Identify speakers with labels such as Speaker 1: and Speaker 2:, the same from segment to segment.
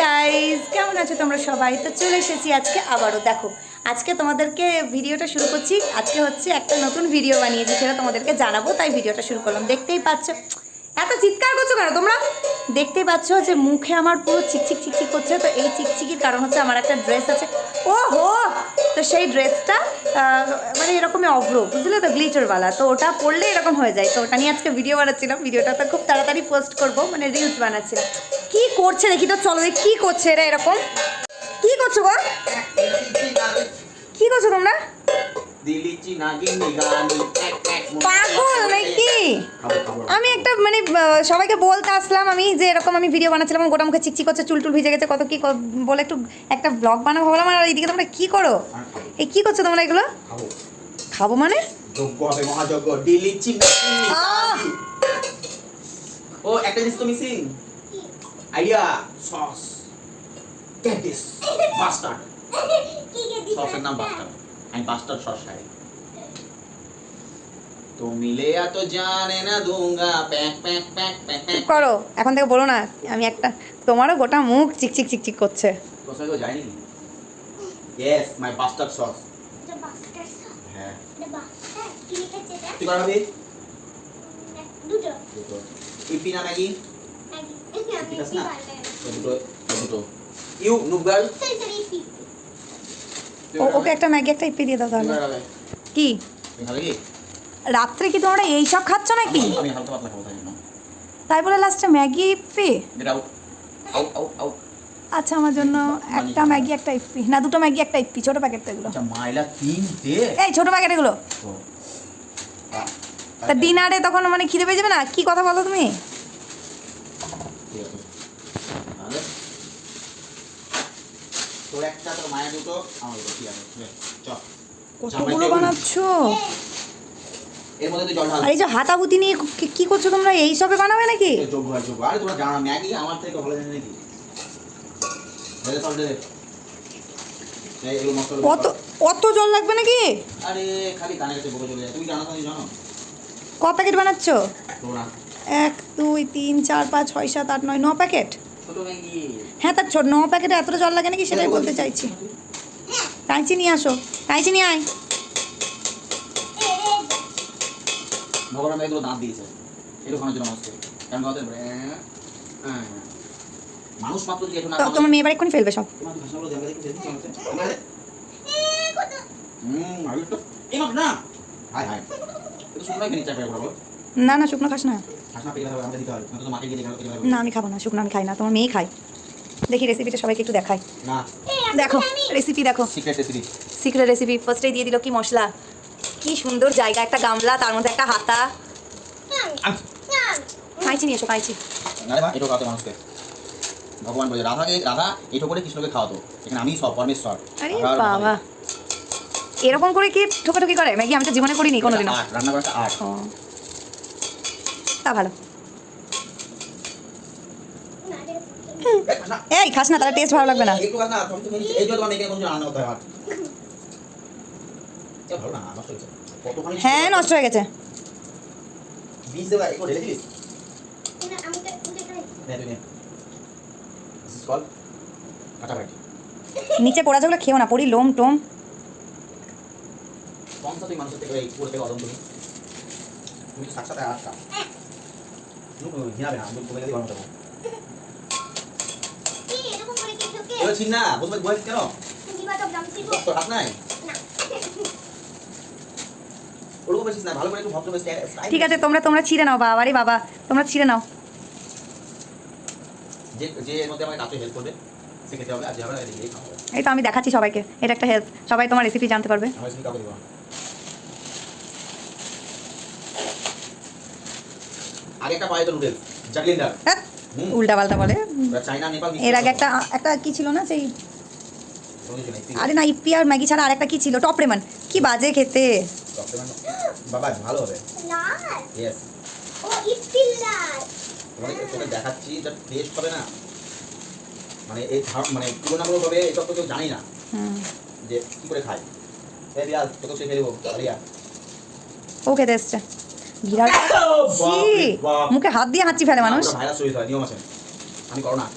Speaker 1: Guys, কেমন আছো তোমরা সবাই? তো চলে এসেছি আজকে আবারও। দেখো আজকে তোমাদেরকে ভিডিওটা শুরু করছি। আজকে হচ্ছে একটা নতুন ভিডিও বানিয়েছি, সেটা তোমাদেরকে জানাবো, তাই ভিডিওটা শুরু করলাম। দেখতেই পাচ্ছ, এত চিৎকার করছো কেন তোমরা? দেখতেই পাচ্ছ যে মুখে আমার পুরো চিকচিক চিকচিক করছে। তো এই চিকচিকির কারণ হচ্ছে আমার একটা ড্রেস আছে, ও হো, তো সেই ড্রেসটা মানে এরকমই অভ্র, বুঝলে তো, গ্লিটারওয়ালা। তো ওটা পরলে এরকম হয়ে যায়। তো ওটা নিয়ে আজকে ভিডিও বানাচ্ছিলাম। ভিডিওটা তো খুব তাড়াতাড়ি পোস্ট করবো, মানে রিলস বানাচ্ছিলাম। কি করছে দেখি তো, চলো দেখি কি করছে এরা। এরকম কি করছো গো? কি করছো তোমরা? পাগল নাকি? আমি একটা মানে সবাইকে বলতে আসলাম আমি যে এরকম আমি ভিডিও বানাচ্ছিলাম, গোটা মুখে চিকচিক করছে, চুল টুল ভিজে গেছে, কত কি বলে একটু একটা ব্লগ বানাবো ভাবলাম। আর এইদিকে তোমরা কি করো? এই কি করছো তোমরা এগুলো? খাবো মানে
Speaker 2: ও একটা জিনিস তো মিসিং আইডিয়া সস ক্যাটিস বাস্টার্ড সসের নাম বাস্টার্ড আমি বাস্টার্ড সস খাই তো মিলে তো জানে না দুঙ্গা প্যাক প্যাক প্যাক প্যাক
Speaker 1: চুপ করো, এখন থেকে বলো না। আমি একটা, তোমারও গোটা মুখ চিকচিক চিকচিক করছে।
Speaker 2: কোথায় গো যায়নি? Yes my bastard sauce. হ্যাঁ কি লিখেছে এটা? তুই করবি দুটো ইপি না ম্যাগি ম্যাগি না দুটো দুটো ইউ নুব গার্ল
Speaker 1: ওকে একটা ম্যাগি একটা ইপি দিয়ে দাও তাহলে। কি রাত্রে কি তোমরা এই সব খাচ্ছ নাকি?
Speaker 2: আমি হালকা পাতলা খাবো
Speaker 1: তাই বলে লাস্টে ম্যাগি ইপি?
Speaker 2: এটা আউ আউ আউ
Speaker 1: আচ্ছা, আমার জন্য একটা ম্যাগি একটা ইপি, না দুটো ম্যাগি একটা ইপি, ছোট প্যাকেট তো এগুলো।
Speaker 2: আচ্ছা মাইলা তিনটে,
Speaker 1: এই ছোট প্যাকেট এগুলো। তা ডিনারে তখন মানে খিদে পেয়ে যাবে না? কি কথা বলো তুমি?
Speaker 2: তোর একটা তোর মায়া দুটো আমার দুটো ঠিক আছে চল
Speaker 1: কতগুলো বানাচ্ছো?
Speaker 2: এর মধ্যে তুই জল ঢাল।
Speaker 1: আর এই যে হাতাহুতি নিয়ে কি করছো তোমরা? এই সবে বানাবে নাকি?
Speaker 2: যোগ হয় যোগ। আরে তোমরা জানো ম্যাগি আমার থেকে ভালো জানে নাকি? দে সব দে এই এগুলো মশলা
Speaker 1: কত কত জল লাগবে নাকি?
Speaker 2: আরে খালি কানে কাছে বকে চলে যায়। তুমি জানো তুমি জানো
Speaker 1: ক প্যাকেট বানাচ্ছো?
Speaker 2: তোরা
Speaker 1: 1 2 3 4 5 6 7 8 9 9 প্যাকেট।
Speaker 2: ছোট ম্যাগি।
Speaker 1: হ্যাঁ, তার ছোট 9 প্যাকেটে এতটা জল লাগে নাকি সেটাই বলতে চাইছি। কাঁচি নিয়ে আসো, কাঁচি নিয়ে আয়।
Speaker 2: ভগবান এগুলো দাঁত দিয়েছে এগুলো খাওয়ার জন্য মানুষকে কেন খাওয়াতে পারে? মানুষ মাত্র যদি একটু না
Speaker 1: তোমার মেয়ে এবার এক্ষুনি ফেলবে সব।
Speaker 2: তোমার ভাষাগুলো দেখে দেখে দেখি চলছে আগে তো এই মাত্র না হাই হাই এটা শুকনো খেয়ে নিচে পড়ে
Speaker 1: না না, শুকনো খাস না।
Speaker 2: খাস না পেলে হবে আমরা দিতে হবে না তো মাকে গিয়ে দেখাতে হবে
Speaker 1: না আমি খাবো না, শুকনো আমি খাই না, তোমার মেয়ে খায়। দেখি রেসিপিটা সবাইকে একটু দেখাই।
Speaker 2: না
Speaker 1: দেখো রেসিপি, দেখো
Speaker 2: সিক্রেট রেসিপি।
Speaker 1: Secret recipe. ফার্স্টেই দিয়ে দিল কি মশলা, কি সুন্দর জায়গা, একটা গামলা, তার মধ্যে একটা হাতা। কাঁচি নিয়ে এসো, কাঁচি।
Speaker 2: না রে মা এটো খাওয়াতে মানুষকে ভগবান বলে রাধা এটো করে কৃষ্ণকে খাওয়াতো এখানে আমি সব পরমেশ্বর।
Speaker 1: আরে বাবা, এরকম করে কি ঠোকাঠুকি করে ম্যাগি? আমি তো জীবনে করিনি কোনোদিনও।
Speaker 2: রান্না করাটা আর্ট।
Speaker 1: ও তা ভালো। এই খাস না, তাহলে টেস্ট ভালো লাগবে না।
Speaker 2: একটু খাস না তুমি তো এই যে তোমার মেয়েকে কোন রান্না করতে হয় এটা ভালো না নষ্ট হয়েছে কতখানি।
Speaker 1: হ্যাঁ নষ্ট হয়ে গেছে।
Speaker 2: বীজ দেবা একটু ঢেলে দিবি না আমি তো উঠে খাই না তুই নে দিস ইজ কল কাটা ভাই
Speaker 1: নিচে পড়া যেগুলো খেও না, পড়ি লোম টোম।
Speaker 2: কম সাথে মানুষের থেকে এই পুরো থেকে অদম তুমি তো সাথে আটকা নুন ঘিনাবে না আমি তোমাকে দিয়ে বানাবো কি এরকম করে কি ঢোকে এবার চিন না বুঝবে বল কেন দিবা তো দাম ছিল তো হাত নাই না ওরকম বেশি না ভালো করে একটু ভদ্র স্টাইল।
Speaker 1: ঠিক আছে, তোমরা ছিঁড়ে নাও। বাবা রে বাবা, তোমরা ছিঁড়ে নাও।
Speaker 2: যে যে এর মধ্যে আমাকে কাছে হেল্প করবে সে খেতে হবে আর যে আমরা এদিকে খাবো।
Speaker 1: এই তো আমি দেখাচ্ছি সবাইকে, এটা একটা হেল্প, সবাই তোমার রেসিপি জানতে পারবে।
Speaker 2: আমরা এসে কাকে দিব আগে একটা পায় তো নুডলস জাগলিন্ডার
Speaker 1: উল্টা পাল্টা বলে।
Speaker 2: চাইনা নেপাল
Speaker 1: এর আগে একটা কি ছিল না সেই, আরে না ইপি আর ম্যাগি ছাড়া আরেকটা কি ছিল, টপ রেমন। কি বাজে খেতে।
Speaker 2: বাবা ভালো হবে লাল यस ও ইপি লাল তোমাকে দেখাচ্ছি এটা টেস্ট হবে না মানে এই মানে তুলনামূলক ভাবে এটা তো কেউ জানি না যে কি করে খায়। এই রিয়াজ তোকে শিখিয়ে দেবো রিয়া
Speaker 1: ও খেতে এসছে বিরাট। মুখে হাত দিয়ে হাঁচি ফেলে মানুষ।
Speaker 2: ভাইরাস হয়ে যায় নিয়ম আছে আমি করো না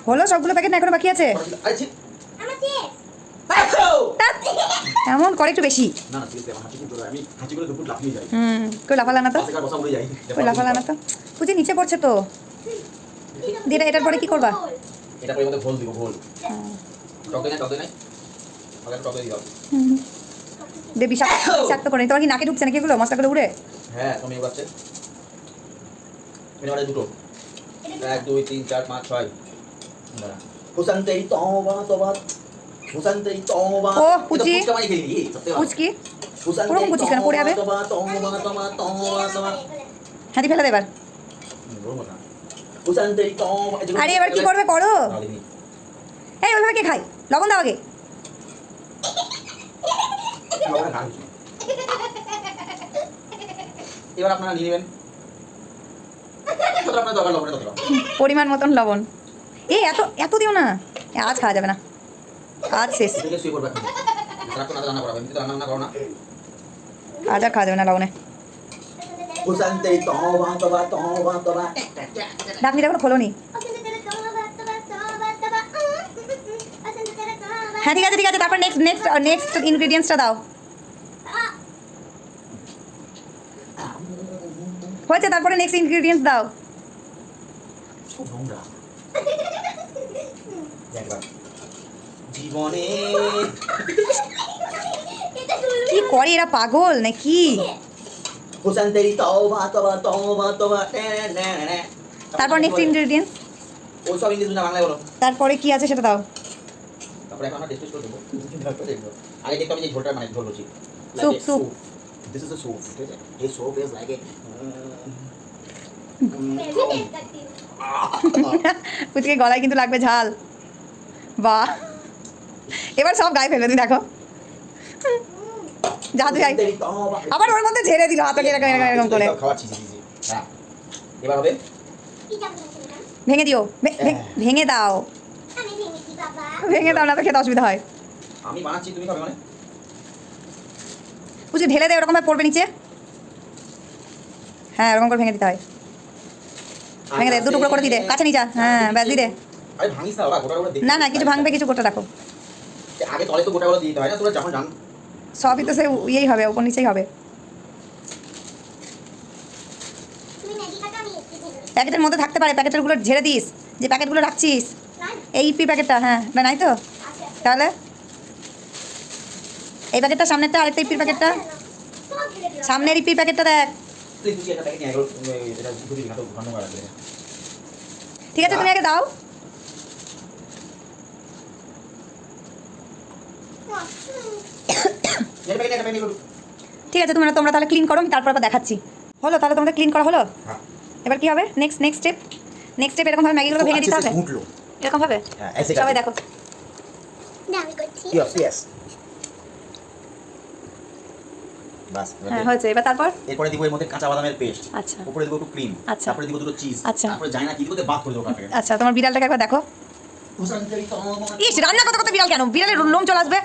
Speaker 1: হলো সবগুলো প্যাকেট না এখনো বাকি আছে?
Speaker 2: আরে ছি।
Speaker 1: এমন করে একটু বেশি।
Speaker 2: না না ঠিক আছে আমার হাঁচি খুব জোরে, আমি হাঁচি করে দুপুর লাফিয়ে যাই।
Speaker 1: কই লাফালা না তো,
Speaker 2: পাশে কার বসা উড়ে যাই।
Speaker 1: কই লাফালা না তো। পুচি নিচে পড়ছে তো। দিদা এটার পরে কি করবা?
Speaker 2: এটা পরে মধ্যে ঘোল দিব, ঘোল। টক দই নাই, টক দই নাই। আগে টক দই দিও।
Speaker 1: দে বিষাক্ত করে। তোমার কি নাকে ঢুকছে নাকি এগুলো মশলাগুলো উড়ে?
Speaker 2: হ্যাঁ তুমি এবারে মেনে বাড়ি দুটো 1 2 3 4 5 6 দাঁড়া হুসান তেরি তওবা তওবা হুসান তেরি তওবা
Speaker 1: ও পুচি
Speaker 2: পুচকা মারি খেলি
Speaker 1: পুচকি
Speaker 2: হুসান
Speaker 1: পুরো পুচকি কেন পড়ে যাবে?
Speaker 2: তওবা তওবা তওবা তওবা তওবা
Speaker 1: হাতি ফেলে দে এবার।
Speaker 2: হুসান তেরি তওবা
Speaker 1: আরে এবার কি করবে করো। এই ওইভাবে কে খায়? লবণ দাও আগে।
Speaker 2: এবার আপনারা নিয়ে নেবেন কত আপনার দরকার লবণের কত
Speaker 1: পরিমাণ মতন লবণ। এই এত এত দিও না, আজ খাওয়া যাবে না, আজ শেষ।
Speaker 2: এদিকে শুয়ে পড়বে তারা তো রান্না করাবে কিন্তু রান্না করো না
Speaker 1: আজ আর খাওয়া যাবে না লবণে।
Speaker 2: হুসান তেরি তওবা তওবা তওবা তওবা
Speaker 1: ঢাকনিটা এখনো খোলোনি। হ্যাঁ ঠিক আছে ঠিক আছে, তারপর নেক্সট ইনগ্রেডিয়েন্টসটা দাও। হয়েছে, তারপরে নেক্সট ইনগ্রেডিয়েন্টস দাও।
Speaker 2: খুব নোংরা একবার জীবনে
Speaker 1: কি করে এরা, পাগল নাকি?
Speaker 2: হুসান তেরি তওবা তওবা তওবা তওবা
Speaker 1: তারপর নেক্সট ইনগ্রেডিয়েন্টস।
Speaker 2: ওই সব ইংলিশ না বাংলায় বলো।
Speaker 1: তারপরে কি আছে সেটা দাও।
Speaker 2: তারপরে এখন আমরা টেস্ট করে দেবো তারপরে দেখবো আগে দেখতে আমি যে ঝোলটা মানে ঝোল বলছি
Speaker 1: soup
Speaker 2: this is a soup ঠিক আছে এই স্যুপ ইজ লাইক এ
Speaker 1: পুচকে গলায় কিন্তু লাগবে ঝাল। বাহ, এবার সব গায়ে ফেলবে, তুমি দেখো। যা তুই আয়। আবার ওর মধ্যে ঝেড়ে দিল হাতটা এরকম এরকম এরকম করে।
Speaker 2: খাওয়াচ্ছি হ্যাঁ এবার হবে
Speaker 1: ভেঙে দিও, ভেঙে দাও, ভেঙে দাও না তো খেতে অসুবিধা হয়।
Speaker 2: আমি বানাচ্ছি তুমি খাবে মানে
Speaker 1: পুচকে ঢেলে দে, ওরকম ভাবে পড়বে নিচে। হ্যাঁ এরকম করে ভেঙে দিতে হয়। ভেঙে দে, দু টুকরো করে দিয়ে দে, কাছে নিয়ে যা। হ্যাঁ ব্যাস দিয়ে দে।
Speaker 2: আরে ভাঙিস না বাবা, গোটা গোটা দে।
Speaker 1: না না কিছু ভাঙবে, কিছু গোটা রাখো।
Speaker 2: আগে তলে তো গোটা গোটা দিতে হয় না, তোরা যখন জান
Speaker 1: সবই তো সে ইয়েই হবে, উপর নিচেই হবে। প্যাকেটের মধ্যে থাকতে পারে, প্যাকেটেরগুলো ঝেড়ে দিস, যে প্যাকেটগুলো রাখছিস। এই ইপি প্যাকেটটা, হ্যাঁ না নাই তো তাহলে এই প্যাকেটটা, সামনেরটা আরেকটা ইপির প্যাকেটটা, সামনের ইপির প্যাকেটটা দেখ।
Speaker 2: প্লিজ তুই একটা প্যাকেট নিয়ে এগুলো এটা দুটো দিন তো ঘন করা লাগবে।
Speaker 1: ঠিক আছে তুমি আগে দাও।
Speaker 2: এটা প্যাকেট
Speaker 1: ঠিক আছে তোমরা তাহলে ক্লিন করো, আমি তারপর আবার দেখাচ্ছি। হলো তাহলে তোমাদের ক্লিন করা হলো।
Speaker 2: হ্যাঁ
Speaker 1: এবার কি হবে নেক্সট স্টেপ এরকমভাবে ম্যাগিগুলো ভেঙে দিতে হবে
Speaker 2: উঠলো
Speaker 1: এরকমভাবে।
Speaker 2: হ্যাঁ ऐसे
Speaker 1: সবাই দেখো।
Speaker 2: ইয়েস বাস
Speaker 1: হ্যাঁ হয়েছে। এবার তারপর
Speaker 2: এরপরে দিব এর মধ্যে কাঁচা বাদামের পেস্ট,
Speaker 1: আচ্ছা
Speaker 2: উপরে দিব একটু ক্রিম,
Speaker 1: আচ্ছা।
Speaker 2: তারপরে দিব দুটো চিজ,
Speaker 1: আচ্ছা।
Speaker 2: তারপরে জানি না কি দিব, বাদ করে দেবো কাটে।
Speaker 1: আচ্ছা তোমার বিড়ালটাকে একবার দেখো। ইস রান্না করতে করতে বিড়াল কেন? বিড়ালের লোম চলে আসবে।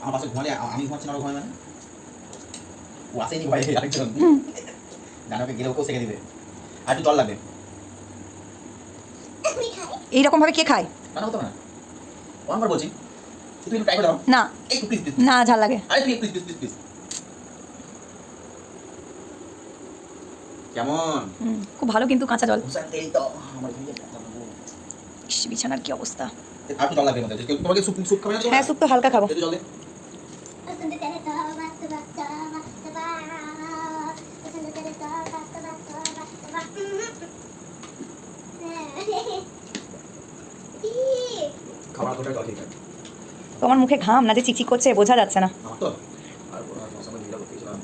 Speaker 2: আমার পাশে ঘুমালে আমি ঘুমাচ্ছি না, ঘুমায় মানে ও আসেনি ভয়ে আরেকজন জানাকে গেলে ওকেও সেকে দিবে। আর একটু জল লাগবে।
Speaker 1: এইরকম ভাবে কে খায়?
Speaker 2: রান্না হতো না অনবার বলছি, তুই একটু ট্রাই করে দাও
Speaker 1: না
Speaker 2: একটু প্লিজ প্লিজ।
Speaker 1: না ঝাল লাগে।
Speaker 2: আরে প্লিজ প্লিজ প্লিজ প্লিজ কেমন
Speaker 1: খুব ভালো কিন্তু কাঁচা জল।
Speaker 2: হুসান তেল তো আমার ঘুমিয়ে
Speaker 1: ইস বিছানার কি অবস্থা।
Speaker 2: আর একটু জল লাগবে মধ্যে তোমাকে স্যুপ খাবে না তো?
Speaker 1: হ্যাঁ স্যুপ তো হালকা খাবো।
Speaker 2: একটু জল দে। খাবার কোটা জল খেয়ে
Speaker 1: তোমার মুখে ঘাম না যে চিকচিক করছে বোঝা যাচ্ছে না।
Speaker 2: আমার তো আর কোনো সময় দিলা করতেছিলাম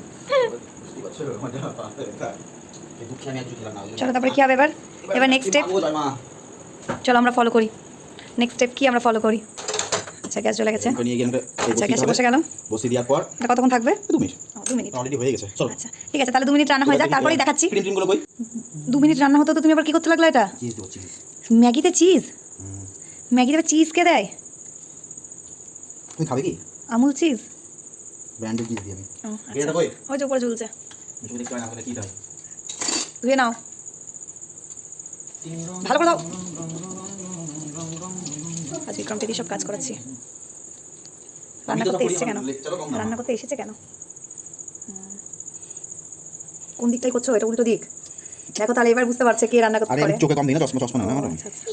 Speaker 2: বুঝতে পারছো মজা পাতে রেখা এই দুঃখে আমি কিছু খেলাম না।
Speaker 1: চলো তারপরে কি হবে এবার নেক্সট স্টেপ। চলো আমরা ফলো করি নেক্সট স্টেপ কি আমরা ফলো করি। আচ্ছা গ্যাস চলে গেছে।
Speaker 2: নিয়ে গেলাম
Speaker 1: আচ্ছা গ্যাসে বসে গেলাম।
Speaker 2: বসে দেওয়ার পর
Speaker 1: এটা কতক্ষণ থাকবে?
Speaker 2: 2 মিনিট।
Speaker 1: 2 মিনিট
Speaker 2: অলরেডি হয়ে গেছে। চলো
Speaker 1: আচ্ছা ঠিক আছে তাহলে 2 মিনিট রান্না হয়ে যাক, তারপরেই দেখাচ্ছি।
Speaker 2: ক্রিম গুলো কই?
Speaker 1: 2 মিনিট রান্না হতো তো তুমি আবার কি করতে লাগলো এটা?
Speaker 2: চিজ দাও চিজ।
Speaker 1: ম্যাগিতে চিজ? ম্যাগিতে চিজ কে দেয়?
Speaker 2: তুমি খাবে কি?
Speaker 1: আমুল চিজ
Speaker 2: ব্র্যান্ডেড চিজ দিই আমি।
Speaker 1: এটা কই? ওই যে উপরে ঝুলছে।
Speaker 2: তুমি দেখতে পাই না বলে কি দাও?
Speaker 1: ধুয়ে নাও। ভালো করে দাও। আজ বিক্রমকে দিয়ে সব কাজ করাচ্ছি। রান্না করতে এসেছে কেন? রান্না করতে এসেছে কেন? কোন দিকটাই করছো? এটা উল্টো দিক। দেখো তাহলে এবার বুঝতে পারছে কে রান্না করতে
Speaker 2: আরে
Speaker 1: পারে।
Speaker 2: চোখে কম দিই না, চশমা না আমার।
Speaker 1: আচ্ছা আচ্ছা।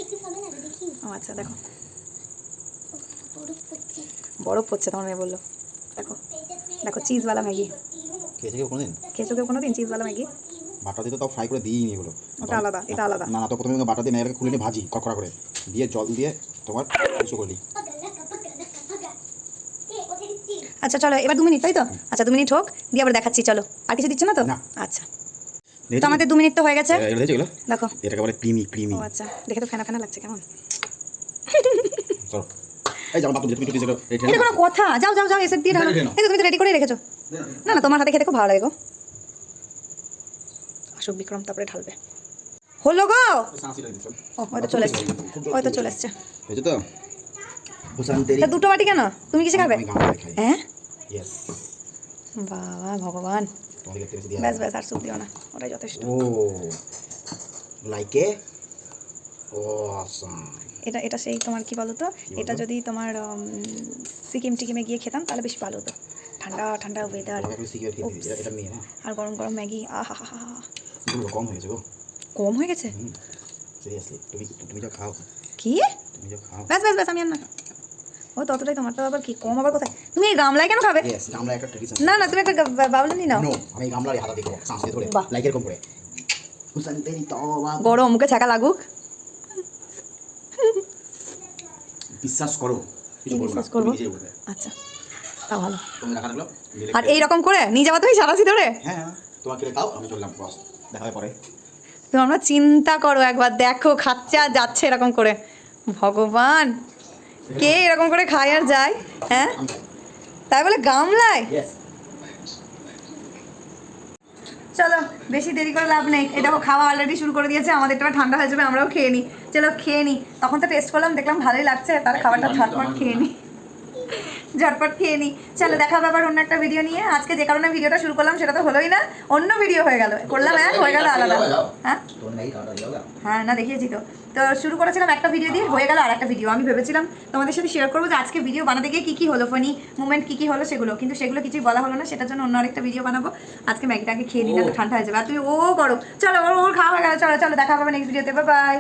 Speaker 1: ও আচ্ছা, দেখো বরফ পড়ছে তোমার মেয়ে বললো। দেখো দেখো চিজওয়ালা ম্যাগি।
Speaker 2: খেয়েছে কেউ কোনোদিন?
Speaker 1: খেয়েছো কেউ কোনোদিন চিজওয়ালা ম্যাগি?
Speaker 2: বাটা দিয়ে তো তাও ফ্রাই করে দিইনি এগুলো।
Speaker 1: ওটা আলাদা, এটা আলাদা।
Speaker 2: না না, তো প্রথমে বাটা দিয়ে মেয়েটাকে খুলে নিয়ে ভাজি কড়কড়া করে দিয়ে জল দিয়ে তোমার কিছু করে দিই।
Speaker 1: আচ্ছা চলো এবার 2 মিনিট, তাই তো? আচ্ছা 2 মিনিট হোক, দিয়ে আবার দেখাচ্ছি। চলো, আর কিছু দিচ্ছ না তো?
Speaker 2: না।
Speaker 1: আচ্ছা তো আমাদের 2 মিনিট তো হয়ে গেছে।
Speaker 2: এগুলো দেখো এগুলো,
Speaker 1: দেখো
Speaker 2: এটাকে বলে ক্রিমি ক্রিমি।
Speaker 1: ও আচ্ছা, দেখে তো ফেনা ফেনা লাগছে কেমন।
Speaker 2: চলো এই যাও, বাপু তুমি কিছু রেডি
Speaker 1: এটা কোনো কথা? যাও যাও যাও, এসে দিয়ে ঢালো।
Speaker 2: রেডি নাও।
Speaker 1: এই তো তুমি তো রেডি করে রেখেছো। না না, তোমার হাতে খেতে খুব ভালো লাগে গো। আসুক বিক্রম, তারপরে ঢালবে। হলো গো। ও ওই তো চলে এসছে, ওই তো চলে এসছে।
Speaker 2: হয়েছে তো? বুসান্তেরি
Speaker 1: তা 2টো বাটি কেন? তুমি কিসে খাবে?
Speaker 2: আমি গামলা খাই।
Speaker 1: হ্যাঁ
Speaker 2: ইয়েস,
Speaker 1: বাবা ভগবান।
Speaker 2: তোমাকে দেখতে বেশি দিয়া।
Speaker 1: ব্যাস ব্যাস, আর স্যুপ দিও না, ওটাই যথেষ্ট।
Speaker 2: ও লাইক এ অসাম।
Speaker 1: এটা এটা সেই তোমার কি বলো তো, এটা যদি তোমার সিকিম টিকিমে গিয়ে খেতাম তাহলে বেশি ভালো হতো। ঠান্ডা ঠান্ডা ওয়েদার
Speaker 2: আমাকে সিকিউর খেতে দিই, এটা নিয়ে না।
Speaker 1: আর গরম গরম ম্যাগি, আহা হা হা।
Speaker 2: পুরো কম হয়ে গেছে গো।
Speaker 1: কম হয়ে গেছে?
Speaker 2: সিরিয়াসলি তুমি যা খাও,
Speaker 1: কি?
Speaker 2: তুমি যা খাও।
Speaker 1: ব্যাস ব্যাস ব্যাস, আমি আর না। ও ততটাই তোমার, তো আবার কি কম আবার কোথায়? তুমি এই গামলায় কেন খাবে?
Speaker 2: ইয়েস, গামলা একটা ট্রেডিশন।
Speaker 1: না না, তুমি একটা বাউল নিয়ে নাও।
Speaker 2: নো, আমি গামলার হাতা দেখো সামনে ধরে
Speaker 1: বাহ।
Speaker 2: লাইক এরকম করে। বুসান্তেরি তওবা।
Speaker 1: গরম, মুখে ছাকা লাগুক।
Speaker 2: বিশ্বাস করো, কিছু বলবো না,
Speaker 1: বিশ্বাস করবো?
Speaker 2: তুমি নিজেই বলবে।
Speaker 1: আচ্ছা তা ভালো।
Speaker 2: তুমি রাখা থাকলো
Speaker 1: আর এইরকম করে নিয়ে যাবা তুমি সারাসি ধরে?
Speaker 2: হ্যাঁ তোমাকে খাও, আমি চললাম, বস দেখা হবে পরে।
Speaker 1: তুমি আমরা চিন্তা করো একবার, দেখো খাচ্ছে আর যাচ্ছে এরকম করে। ভগবান, কে এরকম করে খায় আর যায়? হ্যাঁ তাই বলে গামলায়?
Speaker 2: ইয়েস,
Speaker 1: চলো বেশি দেরি করে লাভ নেই। এটা খাওয়া অলরেডি শুরু করে দিয়েছে, আমাদেরটা ঠান্ডা হয়ে যাবে, আমরাও খেয়ে নিই। চলো খেয়ে নিই। তখন তো টেস্ট করলাম, দেখলাম ভালোই লাগছে, তাহলে খাবারটা ঝটপট খেয়ে নিই, ঝটপট খেয়ে নিই। চলো দেখা হবে আবার অন্য একটা ভিডিও নিয়ে। আজকে যে কারণে ভিডিওটা শুরু করলাম সেটা তো হলোই না, অন্য ভিডিও হয়ে গেল। করলাম এক, হয়ে গেল আলাদা। হ্যাঁ হ্যাঁ না, দেখিয়েছি তো। তো শুরু করেছিলাম একটা ভিডিও দিয়ে, হয়ে গেল আর একটা ভিডিও। আমি ভেবেছিলাম তোমাদের সাথে শেয়ার করবো যে আজকে ভিডিও বানাতে গিয়ে কী কী হলো, ফানি মুভমেন্ট কী কী হলো সেগুলো, কিন্তু সেগুলো কিছুই বলা হলো না। সেটার জন্য অন্য আরেকটা ভিডিও বানাবো। আজকে ম্যাগিটাকে খেয়ে নিই, না তো ঠান্ডা হয়ে যাবে। আর তুমি ও করো, চলো ওর খাওয়া হয়ে গেল। চলো চলো দেখা হবে নেক্সট ভিডিওতে, বাই বাই।